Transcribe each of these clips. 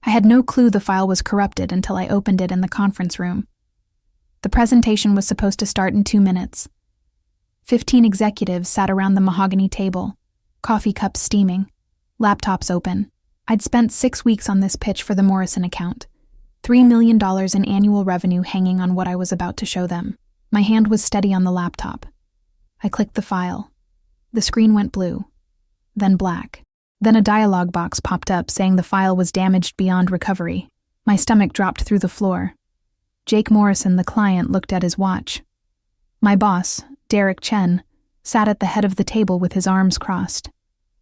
I had no clue the file was corrupted until I opened it in the conference room. The presentation was supposed to start in 2 minutes. 15 executives sat around the mahogany table, coffee cups steaming, laptops open. I'd spent 6 weeks on this pitch for the Morrison account. $3 million in annual revenue hanging on what I was about to show them. My hand was steady on the laptop. I clicked the file. The screen went blue, then black. Then a dialog box popped up saying the file was damaged beyond recovery. My stomach dropped through the floor. Jake Morrison, the client, looked at his watch. My boss, Derek Chen, sat at the head of the table with his arms crossed.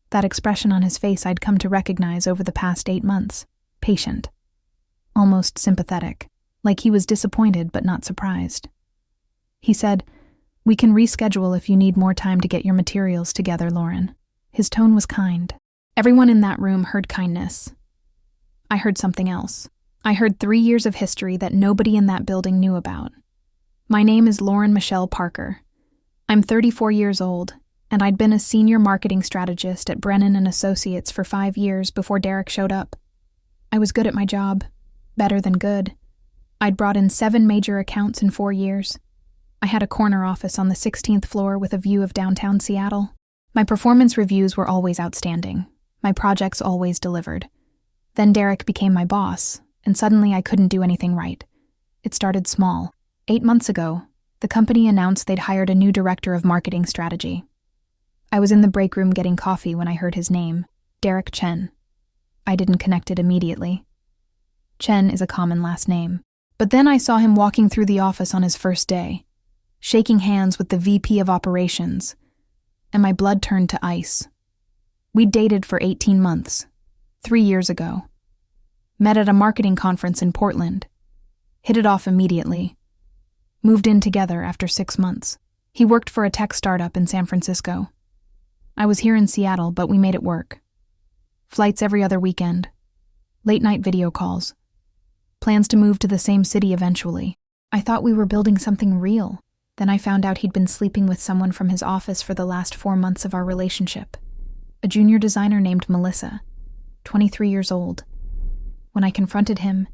That expression on his face I'd come to recognize over the past 8 months. Patient. Almost sympathetic. Like he was disappointed but not surprised. He said, "We can reschedule if you need more time to get your materials together, Lauren." His tone was kind. Everyone in that room heard kindness. I heard something else. I heard 3 years of history that nobody in that building knew about. My name is Lauren Michelle Parker. I'm 34 years old, and I'd been a senior marketing strategist at Brennan & Associates for 5 years before Derek showed up. I was good at my job, better than good. I'd brought in 7 major accounts in 4 years. I had a corner office on the 16th floor with a view of downtown Seattle. My performance reviews were always outstanding. My projects always delivered. Then Derek became my boss, and suddenly I couldn't do anything right. It started small. 8 months ago, the company announced they'd hired a new director of marketing strategy. I was in the break room getting coffee when I heard his name, Derek Chen. I didn't connect it immediately. Chen is a common last name. But then I saw him walking through the office on his first day, shaking hands with the VP of operations, and my blood turned to ice. We'd dated for 18 months, 3 years ago. Met at a marketing conference in Portland. Hit it off immediately. Moved in together after 6 months. He worked for a tech startup in San Francisco. I was here in Seattle, but we made it work. Flights every other weekend. Late-night video calls. Plans to move to the same city eventually. I thought we were building something real. Then I found out he'd been sleeping with someone from his office for the last 4 months of our relationship. A junior designer named Melissa, 23 years old. When I confronted him,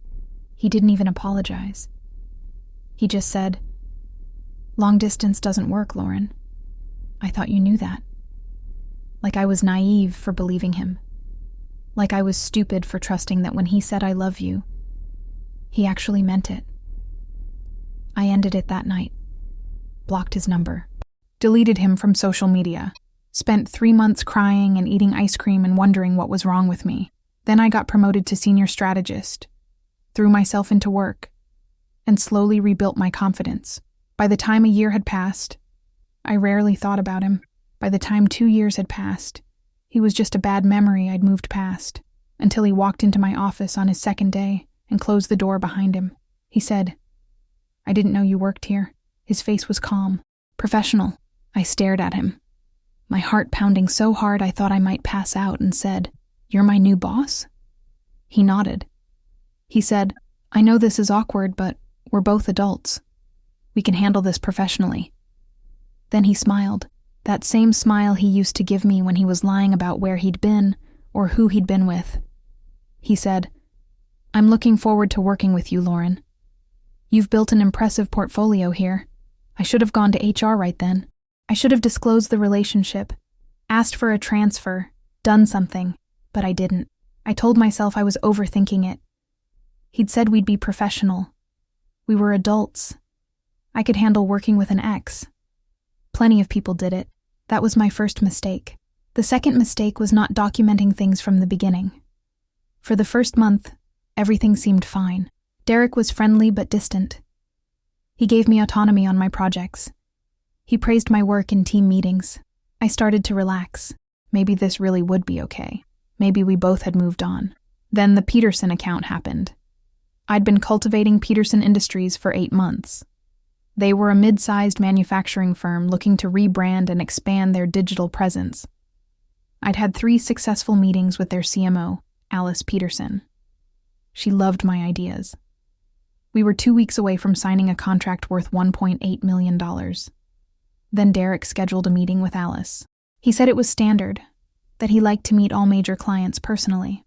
he didn't even apologize. He just said, "Long distance doesn't work, Lauren. I thought you knew that." Like I was naive for believing him. Like I was stupid for trusting that when he said "I love you," he actually meant it. I ended it that night. Blocked his number. Deleted him from social media. Spent 3 months crying and eating ice cream and wondering what was wrong with me. Then I got promoted to senior strategist. Threw myself into work. And slowly rebuilt my confidence. By the time a year had passed, I rarely thought about him. By the time 2 years had passed, he was just a bad memory I'd moved past. Until he walked into my office on his second day and closed the door behind him. He said, "I didn't know you worked here." His face was calm, professional. I stared at him. My heart pounding so hard I thought I might pass out, and said, "You're my new boss?" He nodded. He said, "I know this is awkward, but we're both adults. We can handle this professionally." Then he smiled, that same smile he used to give me when he was lying about where he'd been or who he'd been with. He said, "I'm looking forward to working with you, Lauren. You've built an impressive portfolio here. I should have gone to HR right then. I should have disclosed the relationship, asked for a transfer, done something, but I didn't. I told myself I was overthinking it. He'd said we'd be professional. We were adults. I could handle working with an ex. Plenty of people did it. That was my first mistake. The second mistake was not documenting things from the beginning. For the first month, everything seemed fine. Derek was friendly but distant. He gave me autonomy on my projects. He praised my work in team meetings. I started to relax. Maybe this really would be okay. Maybe we both had moved on. Then the Peterson account happened. I'd been cultivating Peterson Industries for 8 months. They were a mid-sized manufacturing firm looking to rebrand and expand their digital presence. I'd had 3 successful meetings with their CMO, Alice Peterson. She loved my ideas. We were 2 weeks away from signing a contract worth $1.8 million. Then Derek scheduled a meeting with Alice. He said it was standard, that he liked to meet all major clients personally.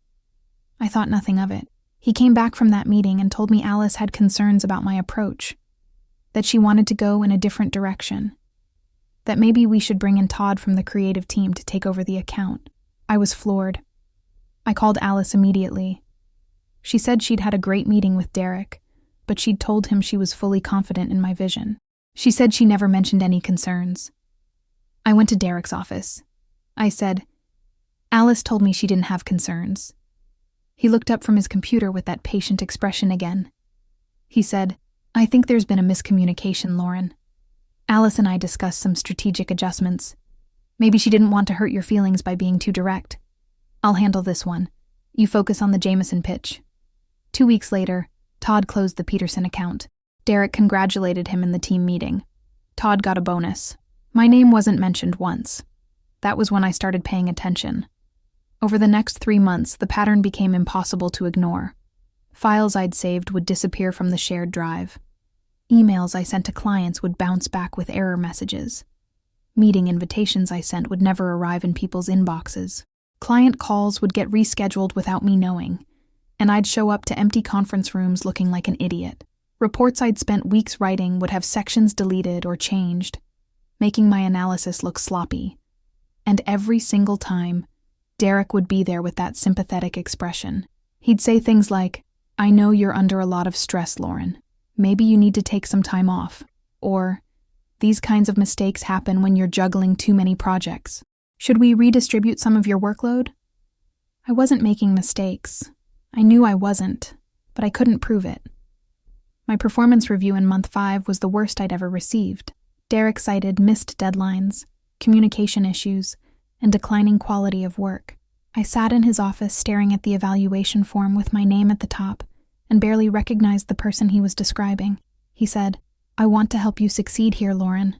I thought nothing of it. He came back from that meeting and told me Alice had concerns about my approach, that she wanted to go in a different direction, that maybe we should bring in Todd from the creative team to take over the account. I was floored. I called Alice immediately. She said she'd had a great meeting with Derek, but she'd told him she was fully confident in my vision. She said she never mentioned any concerns. I went to Derek's office. I said, "Alice told me she didn't have concerns." He looked up from his computer with that patient expression again. He said, "I think there's been a miscommunication, Lauren. Alice and I discussed some strategic adjustments. Maybe she didn't want to hurt your feelings by being too direct. I'll handle this one. You focus on the Jameson pitch." 2 weeks later, Todd closed the Peterson account. Derek congratulated him in the team meeting. Todd got a bonus. My name wasn't mentioned once. That was when I started paying attention. Over the next 3 months, the pattern became impossible to ignore. Files I'd saved would disappear from the shared drive. Emails I sent to clients would bounce back with error messages. Meeting invitations I sent would never arrive in people's inboxes. Client calls would get rescheduled without me knowing, and I'd show up to empty conference rooms looking like an idiot. Reports I'd spent weeks writing would have sections deleted or changed, making my analysis look sloppy. And every single time, Derek would be there with that sympathetic expression. He'd say things like, "I know you're under a lot of stress, Lauren. Maybe you need to take some time off." Or, "These kinds of mistakes happen when you're juggling too many projects. Should we redistribute some of your workload?" I wasn't making mistakes. I knew I wasn't, but I couldn't prove it. My performance review in month 5 was the worst I'd ever received. Derek cited missed deadlines, communication issues, and declining quality of work. I sat in his office staring at the evaluation form with my name at the top and barely recognized the person he was describing. He said, "I want to help you succeed here, Lauren,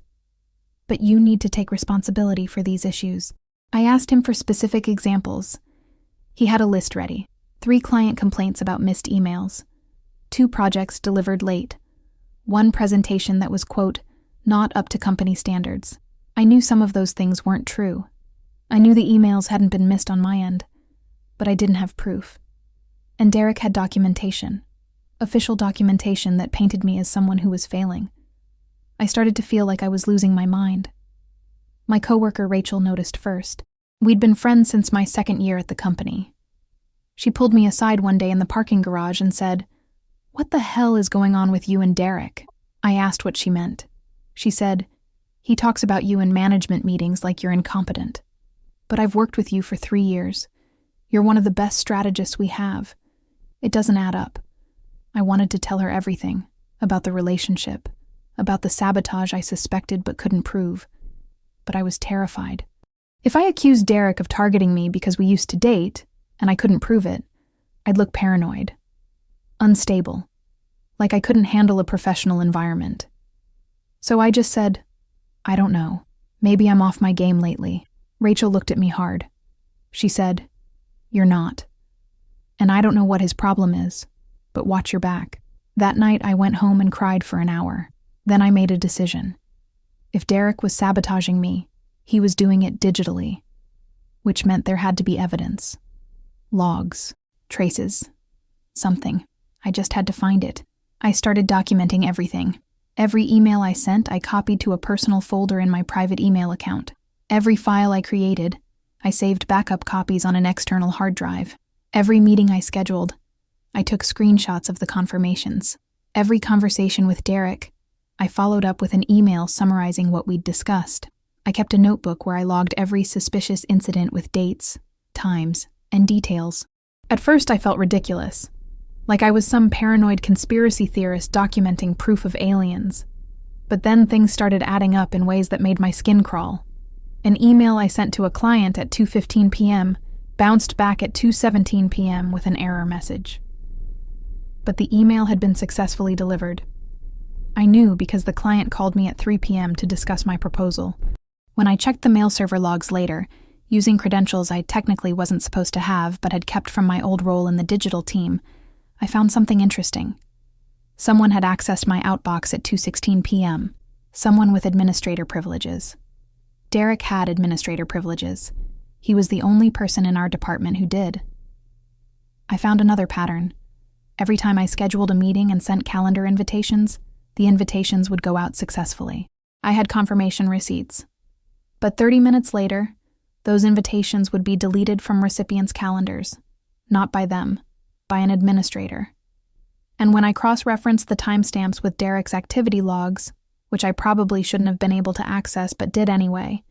but you need to take responsibility for these issues." I asked him for specific examples. He had a list ready. 3 client complaints about missed emails, 2 projects delivered late, 1 presentation that was, quote, "not up to company standards." I knew some of those things weren't true. I knew the emails hadn't been missed on my end, but I didn't have proof. And Derek had documentation, official documentation that painted me as someone who was failing. I started to feel like I was losing my mind. My coworker Rachel noticed first. We'd been friends since my 2nd year at the company. She pulled me aside one day in the parking garage and said, "What the hell is going on with you and Derek?" I asked what she meant. She said, "He talks about you in management meetings like you're incompetent. But I've worked with you for 3 years. You're one of the best strategists we have. It doesn't add up." I wanted to tell her everything, about the relationship, about the sabotage I suspected but couldn't prove. But I was terrified. If I accused Derek of targeting me because we used to date, and I couldn't prove it, I'd look paranoid, unstable, like I couldn't handle a professional environment. So I just said, "I don't know. Maybe I'm off my game lately." Rachel looked at me hard. She said, "You're not. And I don't know what his problem is, but watch your back." That night I went home and cried for an hour. Then I made a decision. If Derek was sabotaging me, he was doing it digitally, which meant there had to be evidence. Logs, traces, something. I just had to find it. I started documenting everything. Every email I sent, I copied to a personal folder in my private email account. Every file I created, I saved backup copies on an external hard drive. Every meeting I scheduled, I took screenshots of the confirmations. Every conversation with Derek, I followed up with an email summarizing what we'd discussed. I kept a notebook where I logged every suspicious incident with dates, times, and details. At first I felt ridiculous, like I was some paranoid conspiracy theorist documenting proof of aliens. But then things started adding up in ways that made my skin crawl. An email I sent to a client at 2:15 p.m. bounced back at 2:17 p.m. with an error message. But the email had been successfully delivered. I knew because the client called me at 3 p.m. to discuss my proposal. When I checked the mail server logs later, using credentials I technically wasn't supposed to have but had kept from my old role in the digital team, I found something interesting. Someone had accessed my outbox at 2:16 p.m., someone with administrator privileges. Derek had administrator privileges. He was the only person in our department who did. I found another pattern. Every time I scheduled a meeting and sent calendar invitations, the invitations would go out successfully. I had confirmation receipts. But 30 minutes later, those invitations would be deleted from recipients' calendars. Not by them, by an administrator. And when I cross-referenced the timestamps with Derek's activity logs, which I probably shouldn't have been able to access but did anyway,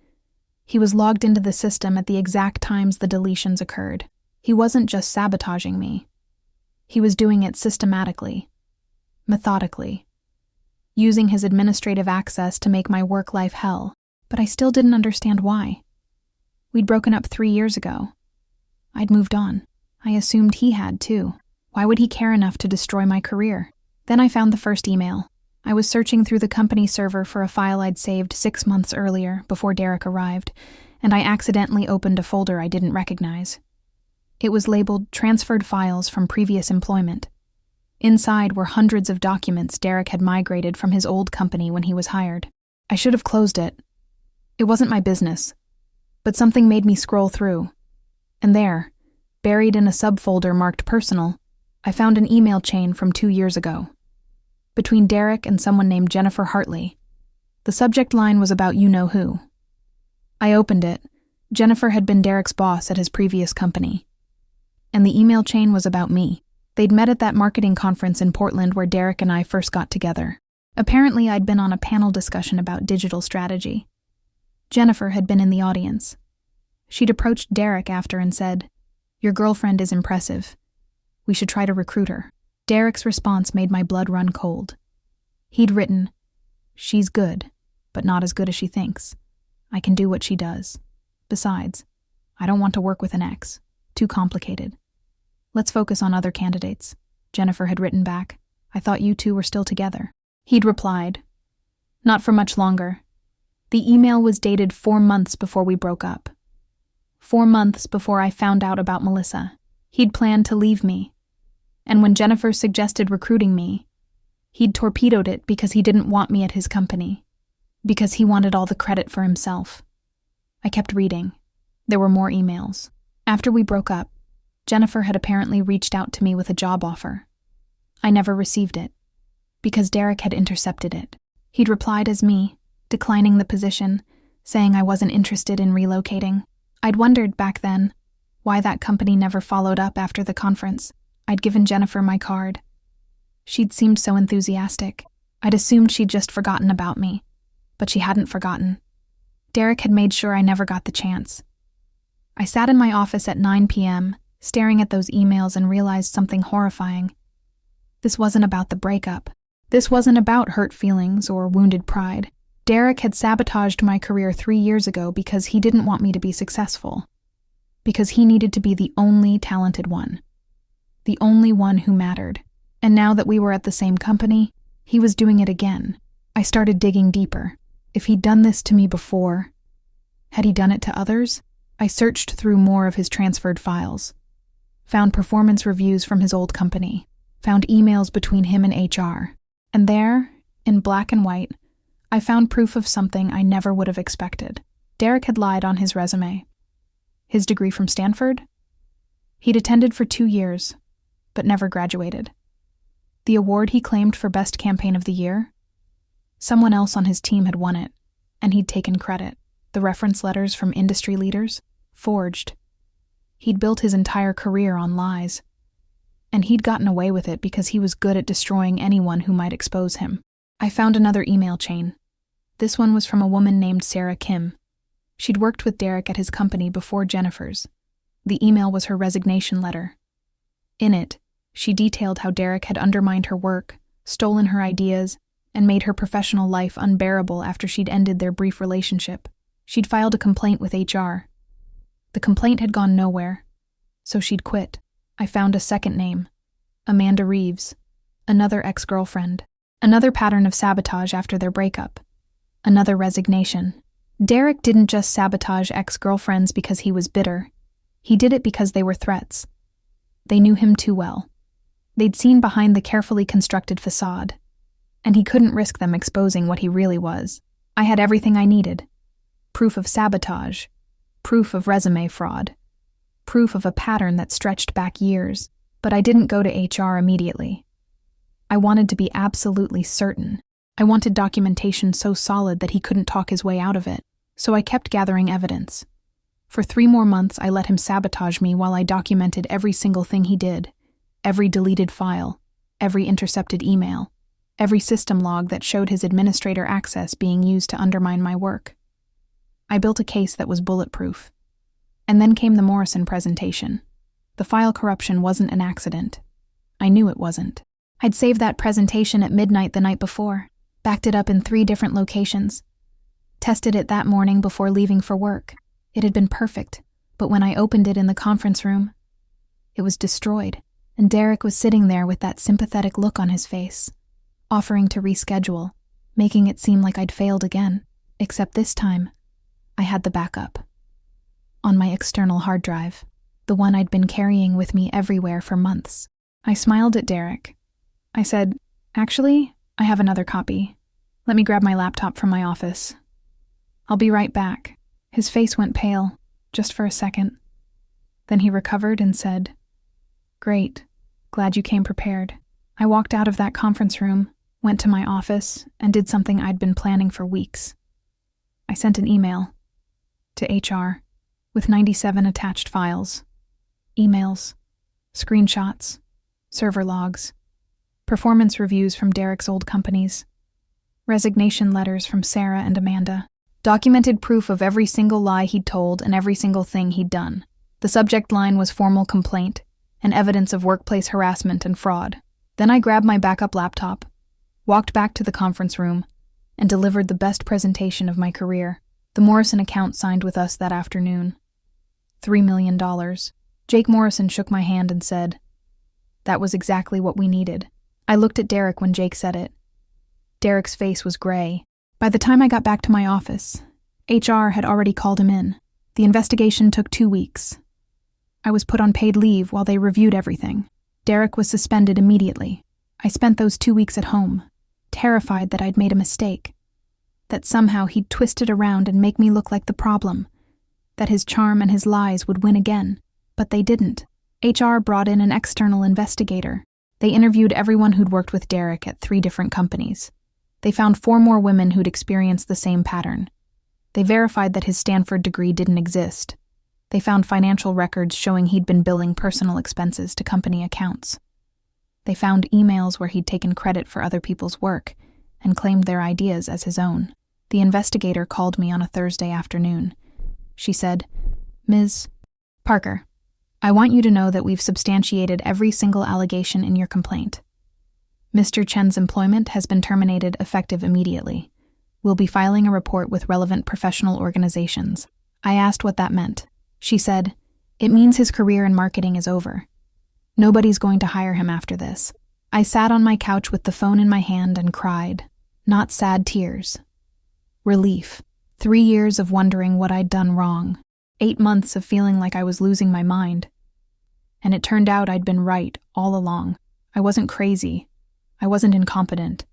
he was logged into the system at the exact times the deletions occurred. He wasn't just sabotaging me. He was doing it systematically, methodically, using his administrative access to make my work life hell, but I still didn't understand why. We'd broken up 3 years ago. I'd moved on. I assumed he had too. Why would he care enough to destroy my career? Then I found the first email. I was searching through the company server for a file I'd saved 6 months earlier, before Derek arrived, and I accidentally opened a folder I didn't recognize. It was labeled Transferred Files from Previous Employment. Inside were hundreds of documents Derek had migrated from his old company when he was hired. I should have closed it. It wasn't my business. But something made me scroll through. And there, buried in a subfolder marked Personal, I found an email chain from 2 years ago. Between Derek and someone named Jennifer Hartley. The subject line was about you-know-who. I opened it. Jennifer had been Derek's boss at his previous company. And the email chain was about me. They'd met at that marketing conference in Portland where Derek and I first got together. Apparently, I'd been on a panel discussion about digital strategy. Jennifer had been in the audience. She'd approached Derek after and said, "Your girlfriend is impressive. We should try to recruit her." Derek's response made my blood run cold. He'd written, "She's good, but not as good as she thinks. I can do what she does. Besides, I don't want to work with an ex. Too complicated. Let's focus on other candidates." Jennifer had written back, "I thought you two were still together." He'd replied, "Not for much longer." The email was dated 4 months before we broke up. 4 months before I found out about Melissa. He'd planned to leave me. And when Jennifer suggested recruiting me, he'd torpedoed it because he didn't want me at his company. Because he wanted all the credit for himself. I kept reading. There were more emails. After we broke up, Jennifer had apparently reached out to me with a job offer. I never received it, because Derek had intercepted it. He'd replied as me, declining the position, saying I wasn't interested in relocating. I'd wondered back then why that company never followed up after the conference. I'd given Jennifer my card. She'd seemed so enthusiastic. I'd assumed she'd just forgotten about me, but she hadn't forgotten. Derek had made sure I never got the chance. I sat in my office at 9 p.m., staring at those emails and realized something horrifying. This wasn't about the breakup. This wasn't about hurt feelings or wounded pride. Derek had sabotaged my career 3 years ago because he didn't want me to be successful. Because he needed to be the only talented one. The only one who mattered. And now that we were at the same company, he was doing it again. I started digging deeper. If he'd done this to me before, had he done it to others? I searched through more of his transferred files. Found performance reviews from his old company. Found emails between him and HR. And there, in black and white, I found proof of something I never would have expected. Derek had lied on his resume. His degree from Stanford? He'd attended for 2 years, but never graduated. The award he claimed for Best Campaign of the Year? Someone else on his team had won it, and he'd taken credit. The reference letters from industry leaders? Forged. He'd built his entire career on lies. And he'd gotten away with it because he was good at destroying anyone who might expose him. I found another email chain. This one was from a woman named Sarah Kim. She'd worked with Derek at his company before Jennifer's. The email was her resignation letter. In it, she detailed how Derek had undermined her work, stolen her ideas, and made her professional life unbearable after she'd ended their brief relationship. She'd filed a complaint with HR. The complaint had gone nowhere, so she'd quit. I found a second name, Amanda Reeves, another ex-girlfriend, another pattern of sabotage after their breakup, another resignation. Derek didn't just sabotage ex-girlfriends because he was bitter. He did it because they were threats. They knew him too well. They'd seen behind the carefully constructed facade, and he couldn't risk them exposing what he really was. I had everything I needed. Proof of sabotage, proof of resume fraud, proof of a pattern that stretched back years. But I didn't go to HR immediately. I wanted to be absolutely certain. I wanted documentation so solid that he couldn't talk his way out of it, so I kept gathering evidence. For 3 more months, I let him sabotage me while I documented every single thing he did, every deleted file, every intercepted email, every system log that showed his administrator access being used to undermine my work. I built a case that was bulletproof. And then came the Morrison presentation. The file corruption wasn't an accident. I knew it wasn't. I'd saved that presentation at midnight the night before, backed it up in 3 different locations, tested it that morning before leaving for work. It had been perfect, but when I opened it in the conference room, it was destroyed, and Derek was sitting there with that sympathetic look on his face, offering to reschedule, making it seem like I'd failed again, except this time, I had the backup. On my external hard drive, the one I'd been carrying with me everywhere for months. I smiled at Derek. I said, "Actually, I have another copy. Let me grab my laptop from my office. I'll be right back." His face went pale, just for a second. Then he recovered and said, "Great. Glad you came prepared." I walked out of that conference room, went to my office, and did something I'd been planning for weeks. I sent an email to HR with 97 attached files, emails, screenshots, server logs, performance reviews from Derek's old companies, resignation letters from Sarah and Amanda, documented proof of every single lie he'd told and every single thing he'd done. The subject line was formal complaint and evidence of workplace harassment and fraud. Then I grabbed my backup laptop, walked back to the conference room, and delivered the best presentation of my career. The Morrison account signed with us that afternoon. $3 million. Jake Morrison shook my hand and said, "That was exactly what we needed." I looked at Derek when Jake said it. Derek's face was gray. By the time I got back to my office, HR had already called him in. The investigation took 2 weeks. I was put on paid leave while they reviewed everything. Derek was suspended immediately. I spent those 2 weeks at home, terrified that I'd made a mistake, that somehow he'd twist it around and make me look like the problem, that his charm and his lies would win again. But they didn't. HR brought in an external investigator. They interviewed everyone who'd worked with Derek at 3 different companies. They found 4 more women who'd experienced the same pattern. They verified that his Stanford degree didn't exist. They found financial records showing he'd been billing personal expenses to company accounts. They found emails where he'd taken credit for other people's work and claimed their ideas as his own. The investigator called me on a Thursday afternoon. She said, "Ms. Parker, I want you to know that we've substantiated every single allegation in your complaint. Mr. Chen's employment has been terminated effective immediately. We'll be filing a report with relevant professional organizations." I asked what that meant. She said, "It means his career in marketing is over. Nobody's going to hire him after this." I sat on my couch with the phone in my hand and cried. Not sad tears. Relief. 3 years of wondering what I'd done wrong. 8 months of feeling like I was losing my mind. And it turned out I'd been right all along. I wasn't crazy. I wasn't incompetent.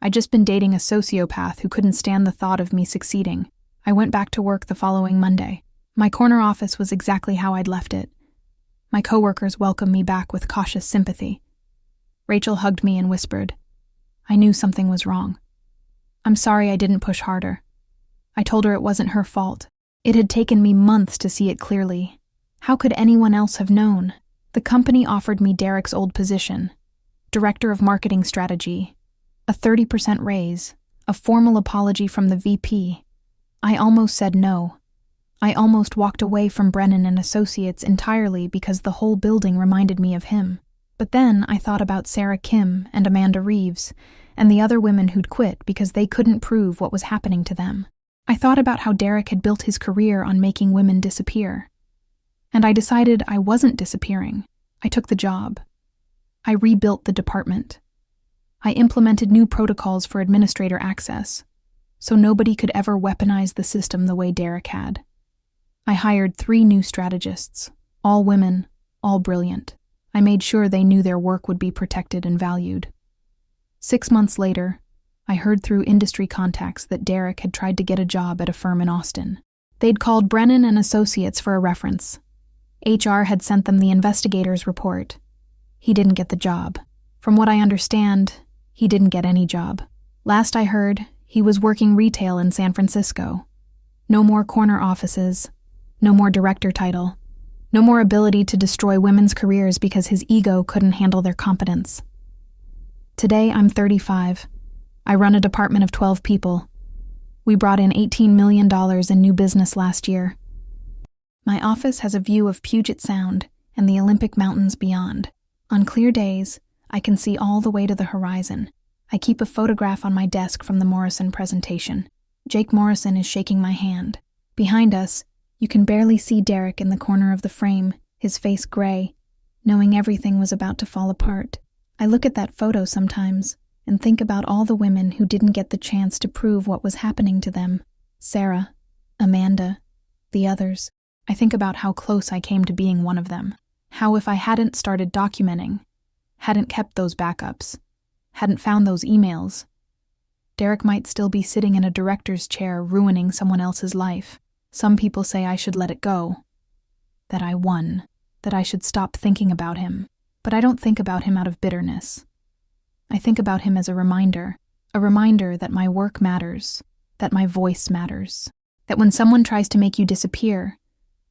I'd just been dating a sociopath who couldn't stand the thought of me succeeding. I went back to work the following Monday. My corner office was exactly how I'd left it. My coworkers welcomed me back with cautious sympathy. Rachel hugged me and whispered, "I knew something was wrong. I'm sorry I didn't push harder." I told her it wasn't her fault. It had taken me months to see it clearly. How could anyone else have known? The company offered me Derek's old position, Director of Marketing Strategy, a 30% raise, a formal apology from the VP. I almost said no. I almost walked away from Brennan and Associates entirely because the whole building reminded me of him. But then I thought about Sarah Kim and Amanda Reeves and the other women who'd quit because they couldn't prove what was happening to them. I thought about how Derek had built his career on making women disappear. And I decided I wasn't disappearing. I took the job. I rebuilt the department. I implemented new protocols for administrator access, so nobody could ever weaponize the system the way Derek had. I hired 3 new strategists, all women, all brilliant. I made sure they knew their work would be protected and valued. 6 months later, I heard through industry contacts that Derek had tried to get a job at a firm in Austin. They'd called Brennan and Associates for a reference. HR had sent them the investigator's report, he didn't get the job. From what I understand, he didn't get any job. Last I heard, he was working retail in San Francisco. No more corner offices, no more director title, no more ability to destroy women's careers because his ego couldn't handle their competence. Today, I'm 35. I run a department of 12 people. We brought in $18 million in new business last year. My office has a view of Puget Sound and the Olympic Mountains beyond. On clear days, I can see all the way to the horizon. I keep a photograph on my desk from the Morrison presentation. Jake Morrison is shaking my hand. Behind us, you can barely see Derek in the corner of the frame, his face gray, knowing everything was about to fall apart. I look at that photo sometimes and think about all the women who didn't get the chance to prove what was happening to them. Sarah, Amanda, the others. I think about how close I came to being one of them. How if I hadn't started documenting, hadn't kept those backups, hadn't found those emails, Derek might still be sitting in a director's chair ruining someone else's life. Some people say I should let it go, that I won, that I should stop thinking about him. But I don't think about him out of bitterness. I think about him as a reminder that my work matters, that my voice matters, that when someone tries to make you disappear,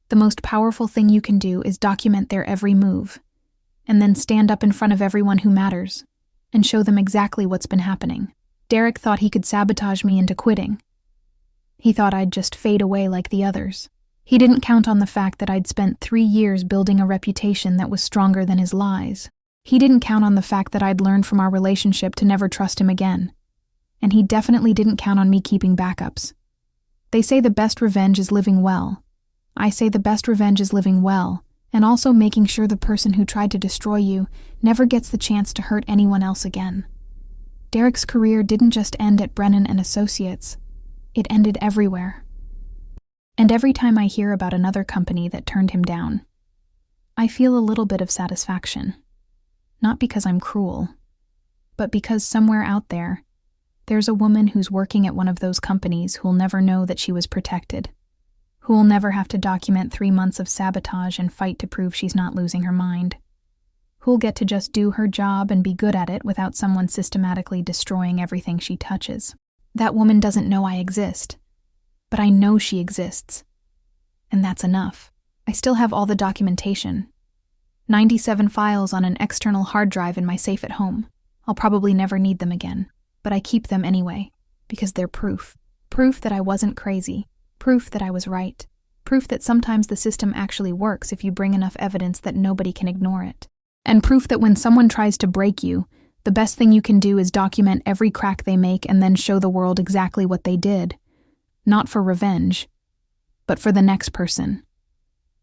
the most powerful thing you can do is document their every move, and then stand up in front of everyone who matters and show them exactly what's been happening. Derek thought he could sabotage me into quitting. He thought I'd just fade away like the others. He didn't count on the fact that I'd spent 3 years building a reputation that was stronger than his lies. He didn't count on the fact that I'd learned from our relationship to never trust him again. And he definitely didn't count on me keeping backups. They say the best revenge is living well. I say the best revenge is living well, and also making sure the person who tried to destroy you never gets the chance to hurt anyone else again. Derek's career didn't just end at Brennan and Associates. It ended everywhere. And every time I hear about another company that turned him down, I feel a little bit of satisfaction. Not because I'm cruel, but because somewhere out there, there's a woman who's working at one of those companies who'll never know that she was protected, who'll never have to document 3 months of sabotage and fight to prove she's not losing her mind, who'll get to just do her job and be good at it without someone systematically destroying everything she touches. That woman doesn't know I exist, but I know she exists, and that's enough. I still have all the documentation. 97 files on an external hard drive in my safe at home. I'll probably never need them again, but I keep them anyway, because they're proof. Proof that I wasn't crazy. Proof that I was right. Proof that sometimes the system actually works if you bring enough evidence that nobody can ignore it. And proof that when someone tries to break you, the best thing you can do is document every crack they make and then show the world exactly what they did. Not for revenge, but for the next person.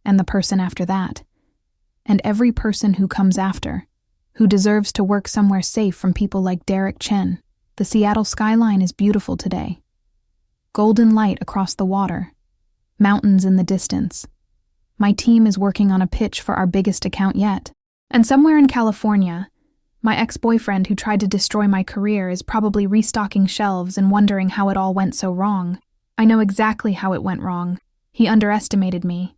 And the person after that. And every person who comes after, who deserves to work somewhere safe from people like Derek Chen. The Seattle skyline is beautiful today. Golden light across the water. Mountains in the distance. My team is working on a pitch for our biggest account yet. And somewhere in California, my ex-boyfriend who tried to destroy my career is probably restocking shelves and wondering how it all went so wrong. I know exactly how it went wrong. He underestimated me.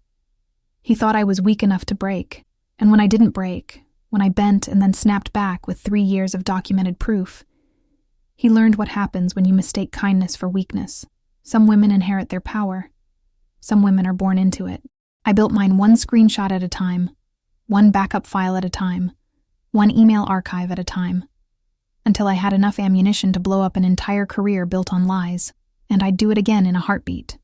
He thought I was weak enough to break. And when I didn't break, when I bent and then snapped back with 3 years of documented proof, he learned what happens when you mistake kindness for weakness. Some women inherit their power. Some women are born into it. I built mine one screenshot at a time, one backup file at a time, one email archive at a time, until I had enough ammunition to blow up an entire career built on lies, and I'd do it again in a heartbeat.